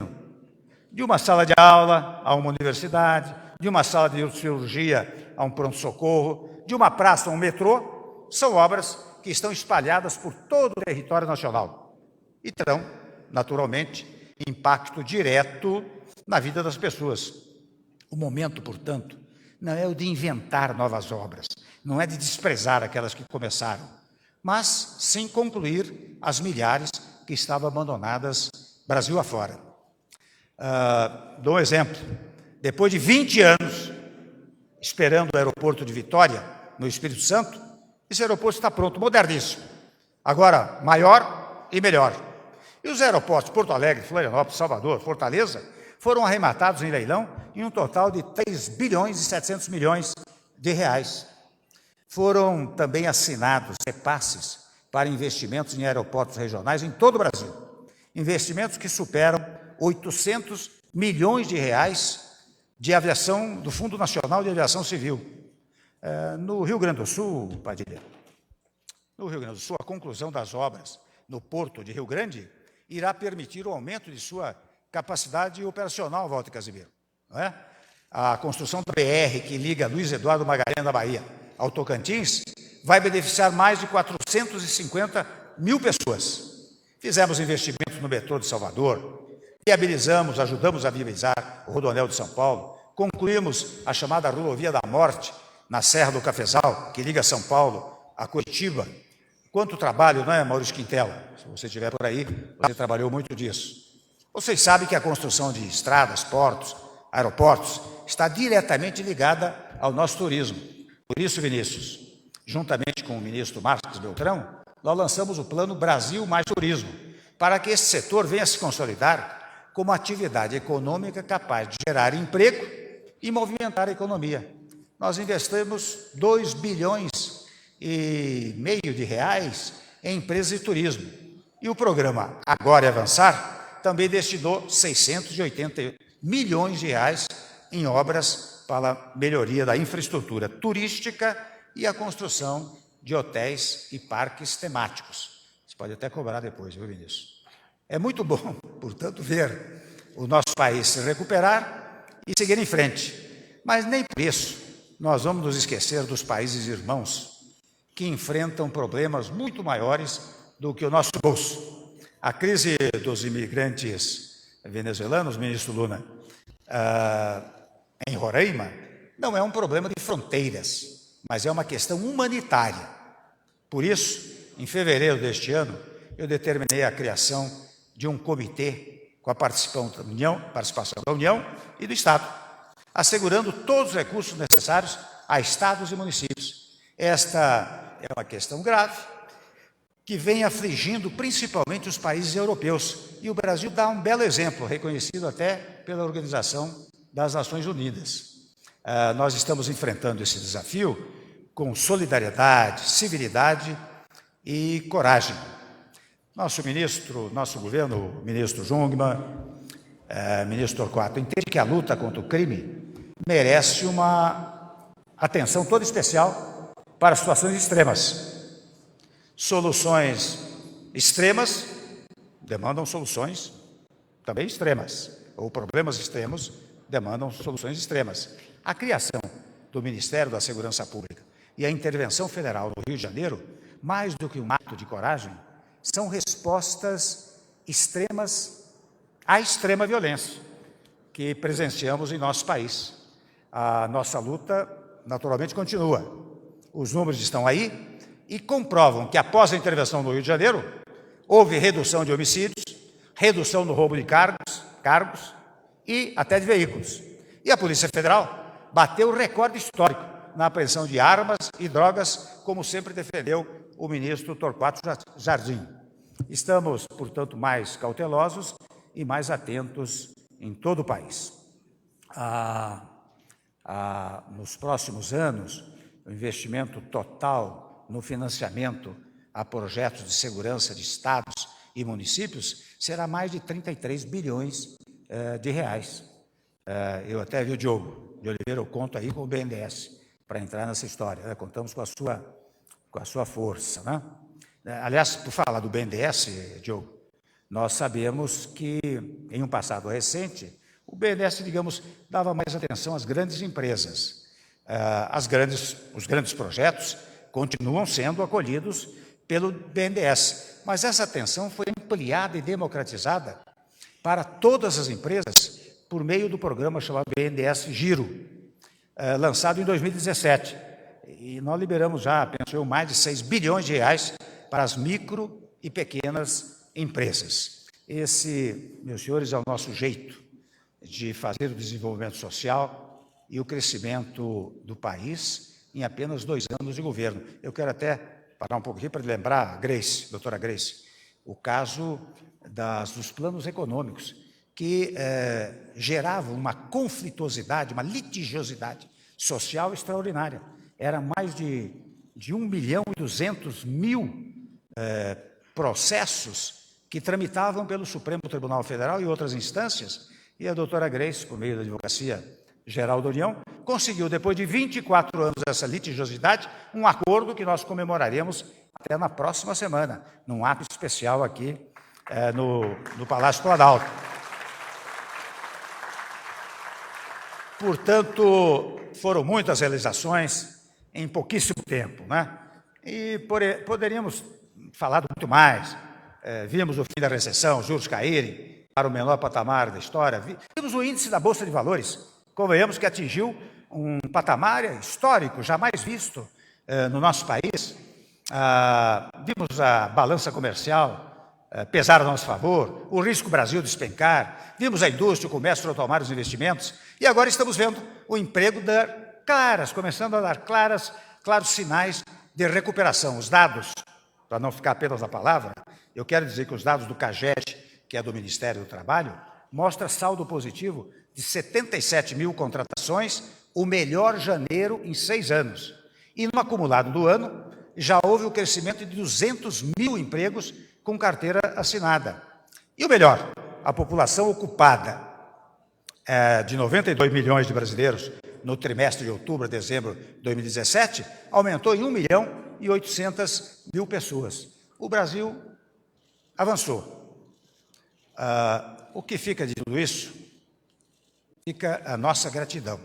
De uma sala de aula a uma universidade, de uma sala de cirurgia a um pronto-socorro, de uma praça a um metrô, são obras que estão espalhadas por todo o território nacional e terão, naturalmente, impacto direto na vida das pessoas. O momento, portanto, não é o de inventar novas obras, não é de desprezar aquelas que começaram, mas sim concluir as milhares que estavam abandonadas Brasil afora. Dou um exemplo. Depois de 20 anos esperando o aeroporto de Vitória, no Espírito Santo, esse aeroporto está pronto, moderníssimo. Agora, maior e melhor. E os aeroportos Porto Alegre, Florianópolis, Salvador, Fortaleza, foram arrematados em leilão em um total de 3 bilhões e 700 milhões de reais. Foram também assinados repasses para investimentos em aeroportos regionais em todo o Brasil. Investimentos que superam 800 milhões de reais de aviação, do Fundo Nacional de Aviação Civil. No Rio Grande do Sul, Padilha, no Rio Grande do Sul, a conclusão das obras no Porto de Rio Grande irá permitir o aumento de sua capacidade operacional, Walter Casimiro. Não é? A construção da BR, que liga Luiz Eduardo Magalhães da Bahia ao Tocantins, vai beneficiar mais de 450 mil pessoas. Fizemos investimentos no metrô de Salvador, viabilizamos, ajudamos a viabilizar o Rodoanel de São Paulo, concluímos a chamada Rodovia da Morte, na Serra do Cafezal, que liga São Paulo a Curitiba. Quanto trabalho, não é, Maurício Quintela? Se você estiver por aí, você trabalhou muito disso. Vocês sabem que a construção de estradas, portos, aeroportos, está diretamente ligada ao nosso turismo. Por isso, Vinícius, juntamente com o ministro Marcos Beltrão, nós lançamos o Plano Brasil Mais Turismo, para que esse setor venha se consolidar como atividade econômica capaz de gerar emprego e movimentar a economia. Nós investimos 2 bilhões e meio de reais em empresas de turismo. E o programa Agora e Avançar também destinou 680 milhões de reais em obras para a melhoria da infraestrutura turística e a construção de hotéis e parques temáticos. Você pode até cobrar depois, viu, Vinícius? É muito bom, portanto, ver o nosso país se recuperar e seguir em frente. Mas nem por isso nós vamos nos esquecer dos países irmãos que enfrentam problemas muito maiores do que o nosso bolso. A crise dos imigrantes venezuelanos, ministro Luna, em Roraima, não é um problema de fronteiras, mas é uma questão humanitária. Por isso, em fevereiro deste ano, eu determinei a criação de um comitê com a participação da União e do Estado, assegurando todos os recursos necessários a estados e municípios. Esta é uma questão grave que vem afligindo principalmente os países europeus. E o Brasil dá um belo exemplo, reconhecido até pela Organização das Nações Unidas. Nós estamos enfrentando esse desafio com solidariedade, civilidade e coragem. Nosso ministro, nosso governo, ministro Jungmann, ministro Torquato, entende que a luta contra o crime merece uma atenção toda especial para situações extremas. Soluções extremas demandam soluções também extremas, ou problemas extremos demandam soluções extremas. A criação do Ministério da Segurança Pública e a intervenção federal no Rio de Janeiro, mais do que um ato de coragem, são respostas extremas à extrema violência que presenciamos em nosso país. A nossa luta, naturalmente, continua. Os números estão aí e comprovam que, após a intervenção no Rio de Janeiro, houve redução de homicídios, redução no roubo de cargos e até de veículos. E a Polícia Federal bateu o recorde histórico na apreensão de armas e drogas, como sempre defendeu o ministro Torquato Jardim. Estamos, portanto, mais cautelosos e mais atentos em todo o país. Nos próximos anos, o investimento total no financiamento a projetos de segurança de estados e municípios será mais de 33 bilhões de reais. Eu até vi o Diogo de Oliveira, eu conto aí com o BNDES para entrar nessa história, né? Contamos com a sua força, né? Aliás, por falar do BNDES, Diogo, nós sabemos que, em um passado recente, o BNDES, digamos, dava mais atenção às grandes empresas. Os grandes projetos continuam sendo acolhidos pelo BNDES, mas essa atenção foi ampliada e democratizada para todas as empresas por meio do programa chamado BNDES Giro, lançado em 2017. E nós liberamos já, penso eu, mais de 6 bilhões de reais para as micro e pequenas empresas. Esse, meus senhores, é o nosso jeito de fazer o desenvolvimento social e o crescimento do país em apenas 2 anos de governo. Eu quero até parar um pouquinho para lembrar a Grace, doutora Grace, o caso dos planos econômicos, que geravam uma conflituosidade, uma litigiosidade social extraordinária. Era mais de 1.200.000 processos que tramitavam pelo Supremo Tribunal Federal e outras instâncias, e a doutora Grace, por meio da Advocacia Geral da União, conseguiu, depois de 24 anos dessa litigiosidade, um acordo que nós comemoraremos até na próxima semana, num ato especial aqui no Palácio Planalto. Portanto, foram muitas realizações em pouquíssimo tempo, né? E poderíamos falar muito mais. Vimos o fim da recessão, os juros caírem para o menor patamar da história. Vimos o índice da Bolsa de Valores, convenhamos que atingiu um patamar histórico, jamais visto no nosso país. Vimos a balança comercial pesar a nosso favor, o risco Brasil despencar, vimos a indústria, o comércio retomar os investimentos, e agora estamos vendo o emprego começando a dar claros sinais de recuperação. Os dados, para não ficar apenas na palavra, eu quero dizer que os dados do CAGED, que é do Ministério do Trabalho, mostra saldo positivo de 77 mil contratações, o melhor janeiro em 6 anos. E no acumulado do ano, já houve o crescimento de 200 mil empregos com carteira assinada. E o melhor, a população ocupada de 92 milhões de brasileiros no trimestre de outubro a dezembro de 2017, aumentou em 1.800.000 pessoas. O Brasil avançou. O que fica de tudo isso? Fica a nossa gratidão.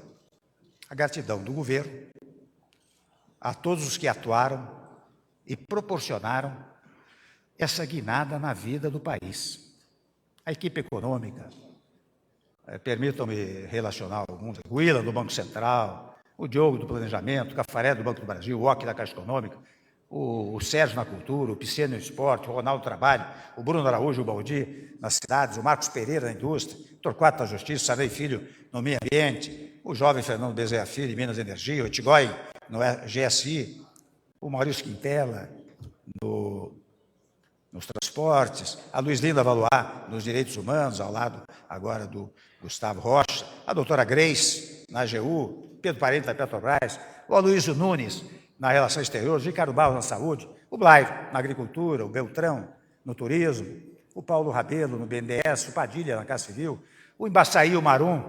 A gratidão do governo, a todos os que atuaram e proporcionaram essa guinada na vida do país. A equipe econômica, permitam-me relacionar alguns, o Willa do Banco Central, o Diogo do Planejamento, o Cafaré do Banco do Brasil, o Ock da Caixa Econômica, o Sérgio na Cultura, o Pisciano no Esporte, o Ronaldo Trabalho, o Bruno Araújo, o Baldi nas cidades, o Marcos Pereira na Indústria, o Torquato da Justiça, o Sarney Filho no Meio Ambiente, o jovem Fernando Bezerra Filho em Minas Energia, o Etigói no GSI, o Maurício Quintela nos transportes, a Luiz Linda Valois nos direitos humanos, ao lado agora do Gustavo Rocha, a doutora Grace na AGU, Pedro Parente da Petrobras, o Aloysio Nunes na Relação Exterior, o Ricardo Barros na Saúde, o Blaive na Agricultura, o Beltrão no Turismo, o Paulo Rabelo no BNDES, o Padilha na Casa Civil, o Embaçaí, o Marum,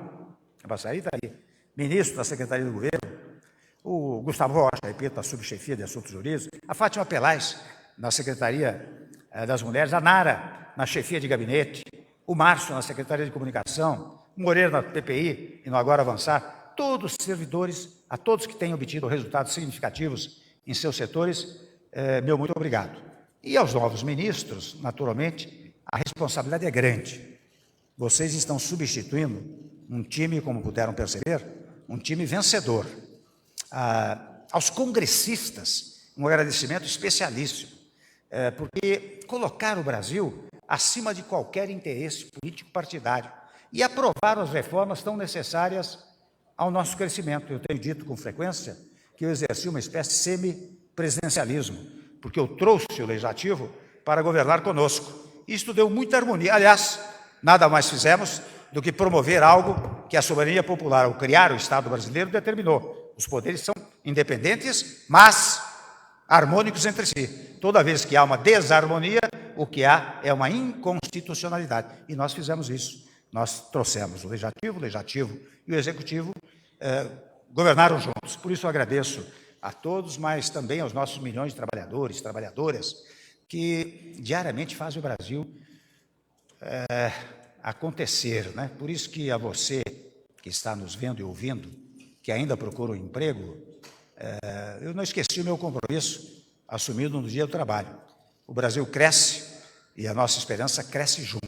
Embaçaí está aí, ministro da Secretaria do Governo, o Gustavo Rocha, repito, na Subchefia de Assuntos Jurídicos, a Fátima Pelais na Secretaria das Mulheres, a Nara na Chefia de Gabinete, o Márcio na Secretaria de Comunicação, o Moreira na PPI e no Agora Avançar, todos servidores a todos que têm obtido resultados significativos em seus setores, meu muito obrigado. E aos novos ministros, naturalmente, a responsabilidade é grande. Vocês estão substituindo um time, como puderam perceber, um time vencedor. Aos congressistas, um agradecimento especialíssimo, porque colocar o Brasil acima de qualquer interesse político partidário e aprovar as reformas tão necessárias ao nosso crescimento. Eu tenho dito com frequência que eu exerci uma espécie de semipresidencialismo, porque eu trouxe o Legislativo para governar conosco. Isso deu muita harmonia. Aliás, nada mais fizemos do que promover algo que a soberania popular, ao criar o Estado brasileiro, determinou. Os poderes são independentes, mas harmônicos entre si. Toda vez que há uma desarmonia, o que há é uma inconstitucionalidade. E nós fizemos isso. Nós trouxemos o Legislativo e o Executivo governaram juntos. Por isso eu agradeço a todos, mas também aos nossos milhões de trabalhadores, trabalhadoras, que diariamente fazem o Brasil acontecer, né? Por isso que a você que está nos vendo e ouvindo, que ainda procura um emprego, eu não esqueci o meu compromisso assumido no dia do trabalho. O Brasil cresce e a nossa esperança cresce junto.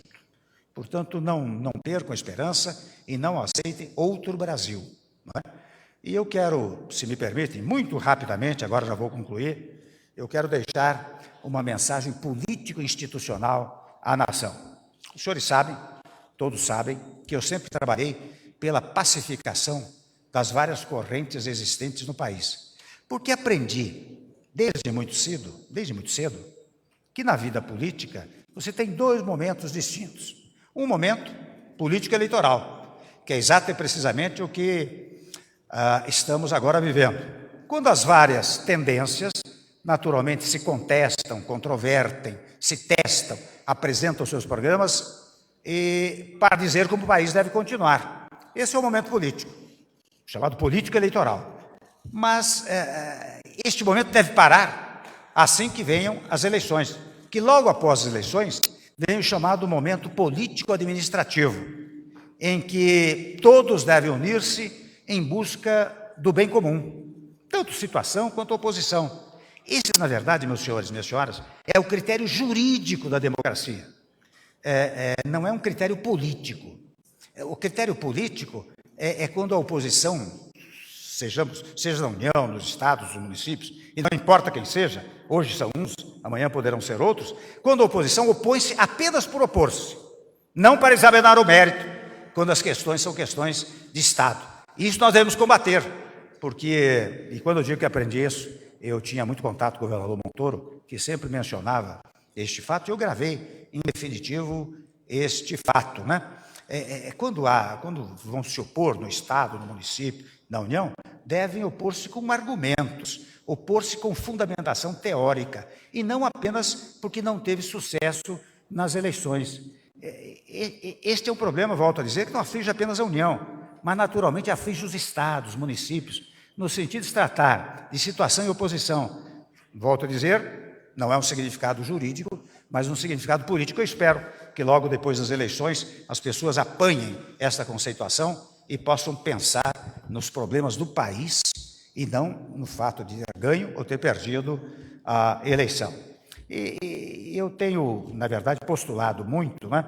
Portanto, não percam a esperança e não aceitem outro Brasil. Não é? E eu quero, se me permitem, muito rapidamente, agora já vou concluir, eu quero deixar uma mensagem político-institucional à nação. Os senhores sabem, todos sabem, que eu sempre trabalhei pela pacificação das várias correntes existentes no país. Porque aprendi, desde muito cedo, que na vida política você tem dois momentos distintos. Um momento político eleitoral, que é exato e precisamente o que estamos agora vivendo. Quando as várias tendências, naturalmente, se contestam, controvertem, se testam, apresentam seus programas para dizer como o país deve continuar. Esse é o momento político, chamado político eleitoral. Mas este momento deve parar assim que venham as eleições, que logo após as eleições vem o chamado momento político-administrativo, em que todos devem unir-se em busca do bem comum, tanto situação quanto oposição. Esse, na verdade, meus senhores e minhas senhoras, é o critério jurídico da democracia. Não é um critério político. O critério político é quando a oposição, seja na União, nos estados, nos municípios, e não importa quem seja, hoje são uns, amanhã poderão ser outros, quando a oposição opõe-se apenas por opor-se, não para examinar o mérito, quando as questões são questões de Estado. Isso nós devemos combater, porque, e quando eu digo que aprendi isso, eu tinha muito contato com o governador Montoro, que sempre mencionava este fato, e eu gravei, em definitivo, este fato, né? Quando vão se opor no Estado, no município, na União, devem opor-se com argumentos, opor-se com fundamentação teórica, e não apenas porque não teve sucesso nas eleições. Este é um problema, volto a dizer, que não aflige apenas a União, mas naturalmente aflige os estados, municípios, no sentido de se tratar de situação e oposição. Volto a dizer, não é um significado jurídico, mas um significado político. Eu espero que logo depois das eleições as pessoas apanhem esta conceituação e possam pensar nos problemas do país e não no fato de ter ganho ou ter perdido a eleição. E eu tenho, na verdade, postulado muito, né,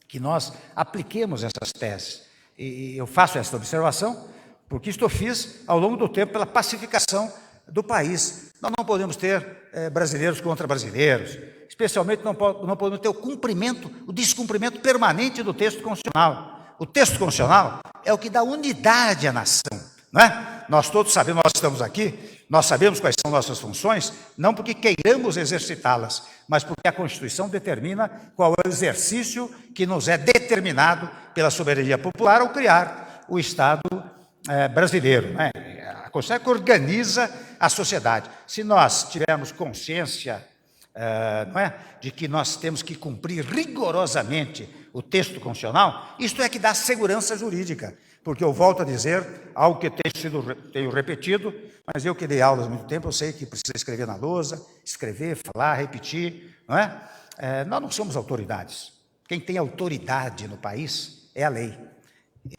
que nós apliquemos essas teses. E eu faço essa observação porque isto eu fiz ao longo do tempo pela pacificação do país. Nós não podemos ter brasileiros contra brasileiros, especialmente não podemos ter o descumprimento permanente do texto constitucional. O texto constitucional é o que dá unidade à nação, não é? Nós todos sabemos, nós estamos aqui, nós sabemos quais são nossas funções, não porque queiramos exercitá-las, mas porque a Constituição determina qual é o exercício que nos é determinado pela soberania popular ao criar o Estado brasileiro, né? A Constituição é que organiza a sociedade. Se nós tivermos consciência não é, de que nós temos que cumprir rigorosamente o texto constitucional, isto é que dá segurança jurídica, porque eu volto a dizer algo que tenho repetido, mas eu que dei aulas há muito tempo, eu sei que precisa escrever na lousa, escrever, falar, repetir, não é? Nós não somos autoridades. Quem tem autoridade no país é a lei,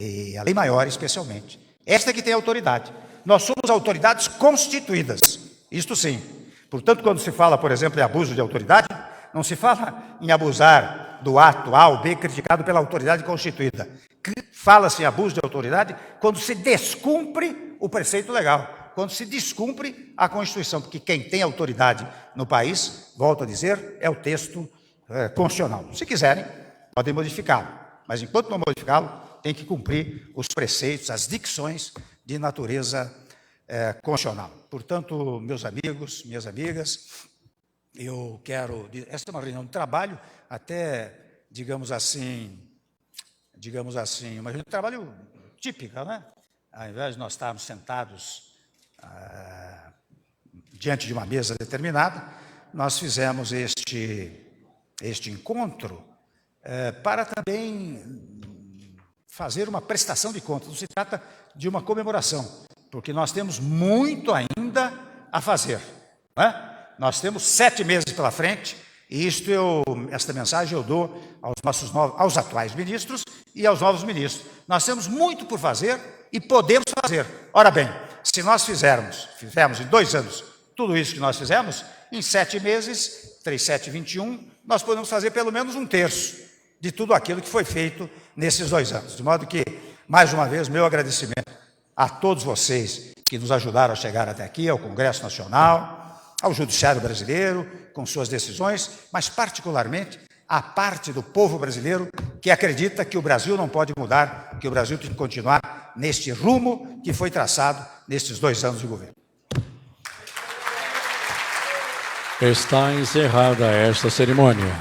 e a lei maior especialmente. Esta é que tem autoridade. nós somos autoridades constituídas, isto sim. Portanto, quando se fala, por exemplo, em abuso de autoridade, não se fala em abusar do ato A ou B criticado pela autoridade constituída. Fala-se em abuso de autoridade quando se descumpre o preceito legal, quando se descumpre a Constituição, porque quem tem autoridade no país, volto a dizer, é o texto constitucional. Se quiserem, podem modificá-lo, mas enquanto não modificá-lo, tem que cumprir os preceitos, as dicções de natureza constitucional. Portanto, meus amigos, minhas amigas, eu quero... Esta é uma reunião de trabalho, até, digamos assim, uma reunião de trabalho típica, né? Ao invés de nós estarmos sentados diante de uma mesa determinada, nós fizemos este encontro para também fazer uma prestação de contas. Não se trata de uma comemoração, porque nós temos muito ainda a fazer, não é? Nós temos 7 meses pela frente, e esta mensagem eu dou aos atuais ministros e aos novos ministros. Nós temos muito por fazer e podemos fazer. Ora bem, se nós fizermos em 2 anos tudo isso que nós fizemos, em 7 meses, 3, 7, 21, nós podemos fazer pelo menos 1/3 de tudo aquilo que foi feito nesses 2 anos. De modo que, mais uma vez, meu agradecimento a todos vocês que nos ajudaram a chegar até aqui, ao Congresso Nacional, ao Judiciário brasileiro, com suas decisões, mas particularmente à parte do povo brasileiro que acredita que o Brasil não pode mudar, que o Brasil tem que continuar neste rumo que foi traçado nestes 2 anos de governo. Está encerrada esta cerimônia.